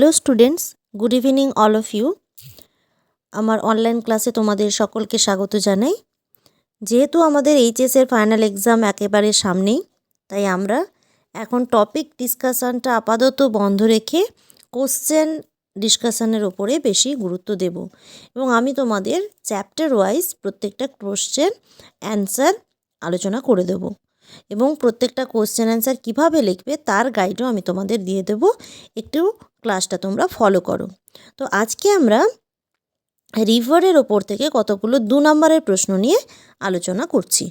Hello students, good evening all of you. আমার online ক্লাসে তোমাদের সকলকে স্বাগত জানাই। যেহেতু আমাদের এইচএসের ফাইনাল এক্সাম একেবারে সামনেই, তাই আমরা এখন টপিক ডিসকাশানটা আপাতত বন্ধ রেখে কোশ্চেন ডিসকাশানের ওপরে বেশি গুরুত্ব দেব এবং আমি তোমাদের চ্যাপ্টার ওয়াইজ প্রত্যেকটা কোশ্চেন অ্যান্সার আলোচনা করে দেব এবং প্রত্যেকটা কোশ্চেন অ্যান্সার কীভাবে লিখবে তার গাইডও আমি তোমাদের দিয়ে দেব। একটু ক্লাসটা তোমরা ফলো করো। তো আজকে আমরা রিভারের ওপর থেকে কতগুলো 2 নম্বরের প্রশ্ন নিয়ে আলোচনা করছি।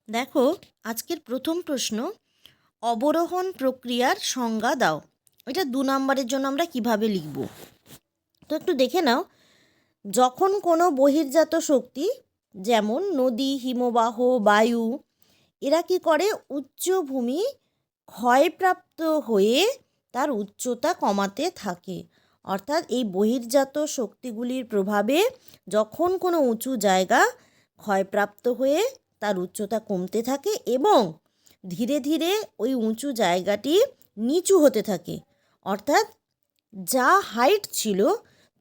দেখো, আজকের প্রথম প্রশ্ন, অবরোহণ প্রক্রিয়ার সংজ্ঞা দাও। এটা 2 নম্বরের জন্য আমরা কিভাবে লিখব। তো একটু দেখে নাও, যখন কোনো বহির্জাত শক্তি যেমন নদী, হিমবাহ, বায়ু এরা কি করে, উচ্চভূমি ক্ষয়প্রাপ্ত হয়ে তার উচ্চতা কমাতে থাকে। অর্থাৎ এই বহির্জাত শক্তিগুলির প্রভাবে যখন কোনো উঁচু জায়গা ক্ষয়প্রাপ্ত হয়ে তার উচ্চতা কমতে থাকে এবং ধীরে ধীরে ওই উঁচু জায়গাটি নিচু হতে থাকে, অর্থাৎ যা হাইট ছিল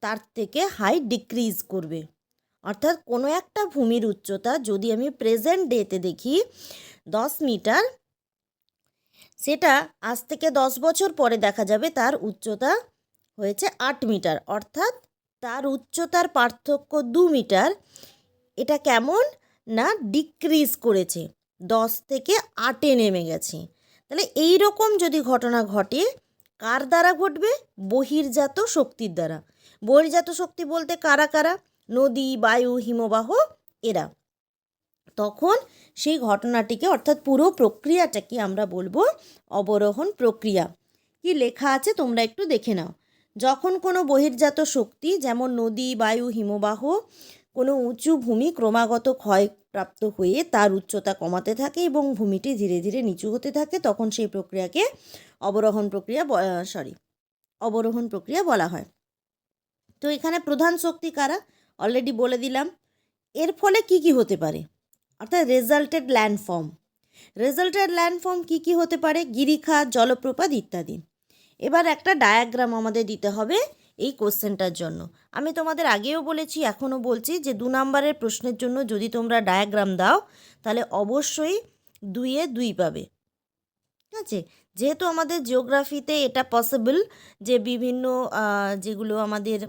তার থেকে হাইট ডিক্রিজ করবে। অর্থাৎ কোনো একটা ভূমির উচ্চতা যদি আমি প্রেজেন্ট ডেতে দেখি 10 মিটার, সেটা আজ থেকে 10 বছর পরে দেখা যাবে তার উচ্চতা হয়েছে 8 মিটার, অর্থাৎ তার উচ্চতার পার্থক্য 2 মিটার। এটা কেমন না ডিক্রিজ করেছে, 10 থেকে 8-এ নেমে গেছে। তাহলে এই রকম যদি ঘটনা ঘটে, কার দ্বারা ঘটবে? বহির্জাত শক্তির দ্বারা। বহির্জাত শক্তি বলতে কারা কারা? নদী, বায়ু, হিমবাহ এরা। তখন সেই ঘটনাটিকে অর্থাৎ পুরো প্রক্রিয়াটাকে আমরা বলবো অবরোহণ প্রক্রিয়া। কি লেখা আছে তোমরা একটু দেখে নাও। যখন কোনো বহির্জাত শক্তি যেমন নদী, বায়ু, হিমবাহ কোনো উঁচু ভূমি ক্রমাগত ক্ষয়প্রাপ্ত হয়ে তার উচ্চতা কমাতে থাকে এবং ভূমিটি ধীরে ধীরে নিচু হতে থাকে, তখন সেই প্রক্রিয়াকে অবরোহণ প্রক্রিয়া বলা হয়। তো এখানে প্রধান শক্তি কারা অলরেডি বলে দিলাম। এর ফলে কি কি হতে পারে, অর্থাৎ রেজাল্টেড ল্যান্ডফর্ম কী কী হতে পারে? গিরিখাত, জলপ্রপাত ইত্যাদি। এবার একটা ডায়াগ্রাম আমাদের দিতে হবে এই কোশ্চেনটার জন্য। আমি তোমাদের আগেও বলেছি, এখনও বলছি যে 2 নম্বরের প্রশ্নের জন্য যদি তোমরা ডায়াগ্রাম দাও তাহলে অবশ্যই 2-এ 2 পাবে। ঠিক আছে? যেহেতু আমাদের জিওগ্রাফিতে এটা পসিবল যে বিভিন্ন যেগুলো আমাদের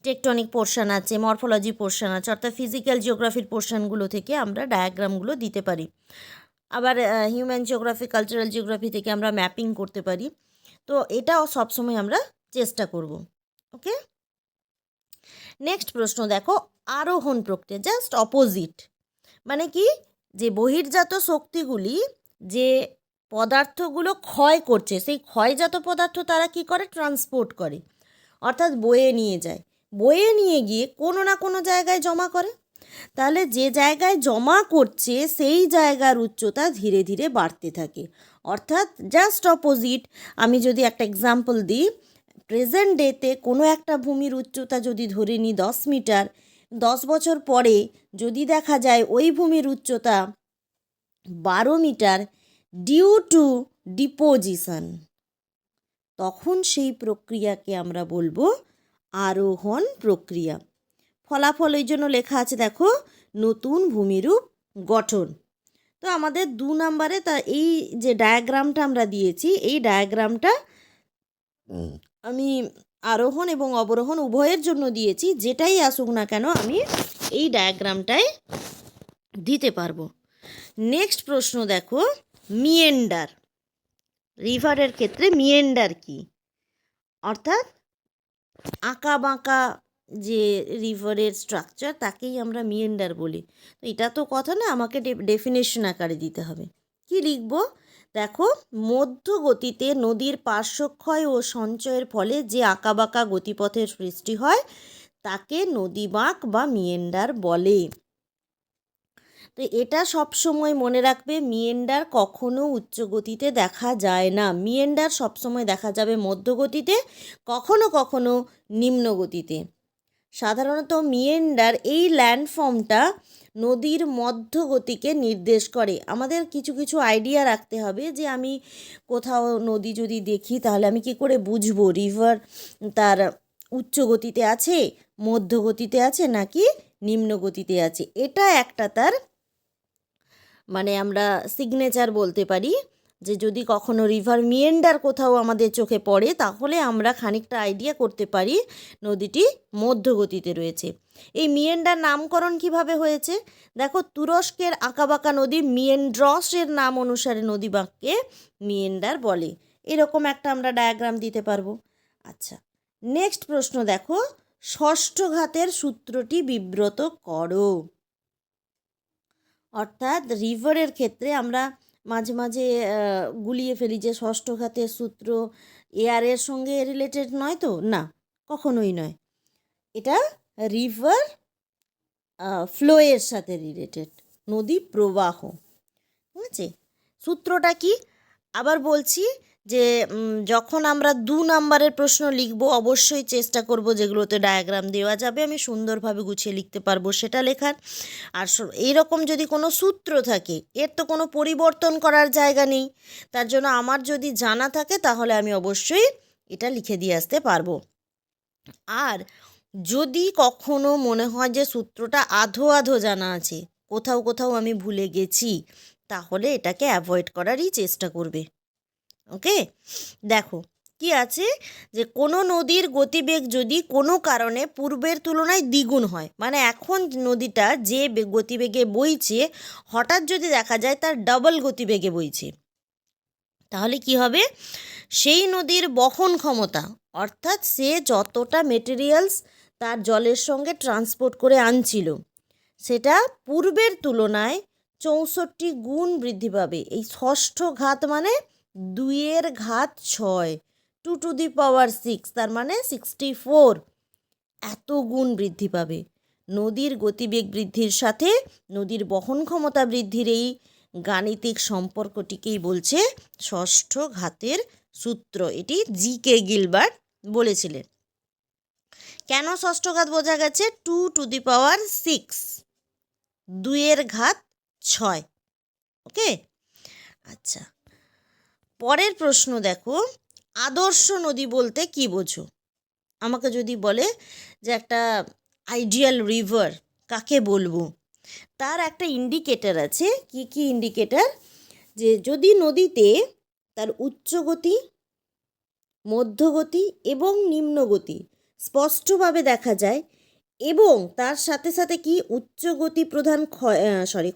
টেকটনিক পোর্শন আছে, মরফোলজি পোর্শন আছে, অর্থাৎ ফিজিক্যাল জিওগ্রাফির পোর্শনগুলো থেকে আমরা ডায়াগ্রামগুলো দিতে পারি। আবার হিউম্যান জিওগ্রাফি, কালচারাল জিওগ্রাফি থেকে আমরা ম্যাপিং করতে পারি। তো এটাও সবসময় আমরা চেষ্টা করব। ওকে, নেক্সট প্রশ্ন দেখো, আরোহণ প্রক্রিয়া জাস্ট অপোজিট। মানে কি, যে বহির্জাত শক্তিগুলি যে পদার্থগুলো ক্ষয় করছে, সেই ক্ষয়জাত পদার্থ তারা কি করে? ট্রান্সপোর্ট করে, অর্থাৎ বয়ে নিয়ে যায়। বয়ে নিয়ে গিয়ে কোনো না কোনো জায়গায় জমা করে। তাহলে যে জায়গায় জমা করছে সেই জায়গার উচ্চতা ধীরে ধীরে বাড়তে থাকে, অর্থাৎ জাস্ট অপোজিট। আমি যদি একটা এক্সাম্পল দিই, প্রেজেন্ট ডেতে কোনো একটা ভূমির উচ্চতা যদি ধরে নিই 10 মিটার, 10 বছর পরে যদি দেখা যায় ওই ভূমির উচ্চতা 12 মিটার ডিউ টু ডিপোজিশন, তখন সেই প্রক্রিয়াকে আমরা বলবো আরোহণ প্রক্রিয়া। ফলাফল এই জন্য লেখা আছে, দেখো, নতুন ভূমিরূপ গঠন। তো আমাদের 2 নম্বরে তা এই যে ডায়াগ্রামটা আমরা দিয়েছি, এই ডায়াগ্রামটা আমি আরোহণ এবং অবরোহণ উভয়ের জন্য দিয়েছি। যেটাই আসুক না কেন আমি এই ডায়াগ্রামটায় দিতে পারবো। নেক্সট প্রশ্ন দেখো, মিয়েন্ডার। রিভারের ক্ষেত্রে মিয়েন্ডার কি? অর্থাৎ আঁকা বাঁকা যে রিভারের স্ট্রাকচার তাকেই আমরা মিয়েন্ডার বলি। তো এটা তো কথা না, আমাকে ডেফিনেশন আকারে দিতে হবে। কি লিখব? দেখো, মধ্য গতিতে নদীর পার্শ্বক্ষয় ও সঞ্চয়ের ফলে যে আঁকাবাঁকা গতিপথের সৃষ্টি হয় তাকে নদীবাঁক বা মিয়েন্ডার বলে। তো এটা সবসময় মনে রাখবে, মিয়েন্ডার কখনো উচ্চ গতিতে দেখা যায় না। মিয়েন্ডার সবসময় দেখা যাবে মধ্যগতিতে, কখনো কখনো নিম্ন গতিতে। সাধারণত মিয়েন্ডার এই ল্যান্ডফর্মটা নদীর মধ্যগতিকে নির্দেশ করে। আমাদের কিছু কিছু আইডিয়া রাখতে হবে যে আমি কোথাও নদী যদি দেখি তাহলে আমি কি করে বুঝবো রিভার তার উচ্চ গতিতে আছে, মধ্যগতিতে আছে নাকি নিম্ন গতিতে আছে। এটা একটা তার মানে আমরা সিগনেচার বলতে পারি যে যদি কখনো রিভার মিয়েন্ডার কোথাও আমাদের চোখে পড়ে তাহলে আমরা খানিকটা আইডিয়া করতে পারি নদীটি মধ্যগতিতে রয়েছে। এই মিয়েন্ডার নামকরণ কিভাবে হয়েছে দেখো, তুরস্কের আঁকাবাঁকা নদী মিয়েন্ড্রসের নাম অনুসারে নদী বাঁককে মিয়েন্ডার বলে। এরকম একটা আমরা ডায়াগ্রাম দিতে পারবো। আচ্ছা, নেক্সট প্রশ্ন দেখো, ষষ্ঠ ঘাতের সূত্রটি বিব্রত করো। অর্থাৎ রিভারের ক্ষেত্রে আমরা মাঝে মাঝে গুলিয়ে ফেলি যে ষষ্ঠ ঘাতের সূত্র এয়ারের সঙ্গে রিলেটেড নয় তো, না, কখনোই নয়। এটা রিভার ফ্লোয়ের সাথে রিলেটেড, নদী প্রবাহ। ঠিক আছে, সূত্রটা কি আবার বলছি যে যখন আমরা 2 নাম্বারের প্রশ্ন লিখব অবশ্যই চেষ্টা করব যেগুলোতে ডায়াগ্রাম দেওয়া যাবে আমি সুন্দরভাবে গুছিয়ে লিখতে পারবো সেটা লেখার। আর এইরকম যদি কোনো সূত্র থাকে এর তো কোনো পরিবর্তন করার জায়গা নেই, তার জন্য আমার যদি জানা থাকে তাহলে আমি অবশ্যই এটা লিখে দিয়ে আসতে পারবো। আর যদি কখনো মনে হয় যে সূত্রটা আধো আধো জানা আছে, কোথাও কোথাও আমি ভুলে গেছি, তাহলে এটাকে অ্যাভয়েড করারই চেষ্টা করবে। ওকে, দেখো কি আছে যে কোনো নদীর গতিবেগ যদি কোনো কারণে পূর্বের তুলনায় দ্বিগুণ হয়, মানে এখন নদীটা যে গতিবেগে বইছে হঠাৎ যদি দেখা যায় তার ডাবল গতিবেগে বইছে, তাহলে কি হবে, সেই নদীর বহন ক্ষমতা অর্থাৎ সে যতটা মেটেরিয়ালস তার জলের সঙ্গে ট্রান্সপোর্ট করে আনছিল সেটা পূর্বের তুলনায় 64 গুণ বৃদ্ধি পাবে। এই ষষ্ঠ ঘাত মানে 2 ঘাত 6, 2 টু দি পাওয়ার 6, তার মানে 64, এত গুণ বৃদ্ধি পাবে। নদীর গতিবেগ বৃদ্ধির সাথে নদীর বহন ক্ষমতা বৃদ্ধির এই গাণিতিক সম্পর্কটিকেই বলছে ষষ্ঠ ঘাতের সূত্র। এটি জি.কে. গিলবার্ট বলেছিলেন। কেন ষষ্ঠ ঘাত বোঝা গেছে, 2 টু দি পাওয়ার 6, 2 ঘাত 6। ওকে, আচ্ছা, পরের প্রশ্ন দেখো, আদর্শ নদী বলতে কি বোঝো? আমাকে যদি বলে যে একটা আইডিয়াল রিভার কাকে বলবো, তার একটা ইন্ডিকেটর আছে। কি কি ইন্ডিকেটর? যে যদি নদীতে তার উচ্চগতি, মধ্যগতি এবং নিম্নগতি স্পষ্টভাবে দেখা যায় এবং তার সাথে সাথে কি উচ্চগতি প্রধান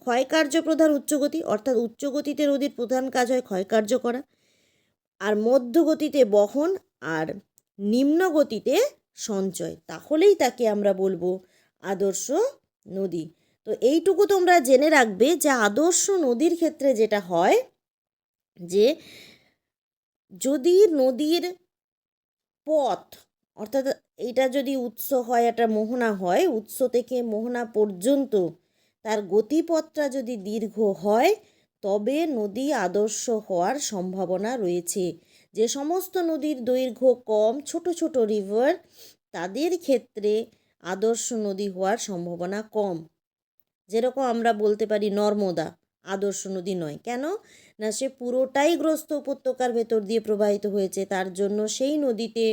ক্ষয়কার্য প্রধান উচ্চগতি, অর্থাৎ উচ্চগতিতে নদীর প্রধান কাজ হয় ক্ষয়কার্য করা, আর মধ্যগতিতে বহন আর নিম্নগতিতে সঞ্চয়, তাহলেই তাকে আমরা বলবো আদর্শ নদী। তো এইটুকু তোমরা জেনে রাখবে যে আদর্শ নদীর ক্ষেত্রে যেটা হয় যে যদি নদীর পথ অর্থাৎ এইটা যদি উৎস হয়, একটা মোহনা হয়, উৎস থেকে মোহনা পর্যন্ত তার গতিপথটা যদি দীর্ঘ হয় তবে নদী আদর্শ হওয়ার সম্ভাবনা রয়েছে। যে সমস্ত নদীর দৈর্ঘ্য কম, ছোট ছোট রিভার, তাদের ক্ষেত্রে আদর্শ নদী হওয়ার সম্ভাবনা কম। যেরকম আমরা বলতে পারি নর্মদা আদর্শ নদী নয়, কেন না সে পুরোটাই গ্রস্ত উপত্যকার ভেতর দিয়ে প্রবাহিত হয়েছে, তার জন্য সেই নদীতে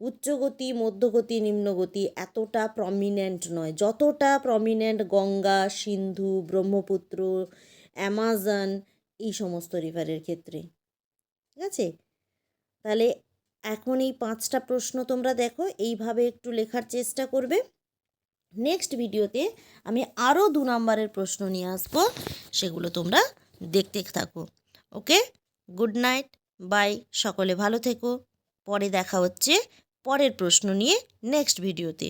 উচ্চগতি, মধ্যগতি, নিম্নগতি এতটা প্রমিনেন্ট নয় যতটা প্রমিনেন্ট গঙ্গা, সিন্ধু, ব্রহ্মপুত্র, অ্যামাজন, এই সমস্ত রিভারের ক্ষেত্রে। ঠিক আছে, তাহলে এখন এই 5টা প্রশ্ন তোমরা দেখো, এইভাবে একটু লেখার চেষ্টা করবে। নেক্সট ভিডিওতে আমি আরও 2 নাম্বারের প্রশ্ন নিয়ে আসবো, সেগুলো তোমরা দেখতে থাকো। ওকে, গুড নাইট, বাই, সকলে ভালো থেকো। পরে দেখা হচ্ছে পরের প্রশ্ন নিয়ে নেক্সট ভিডিওতে।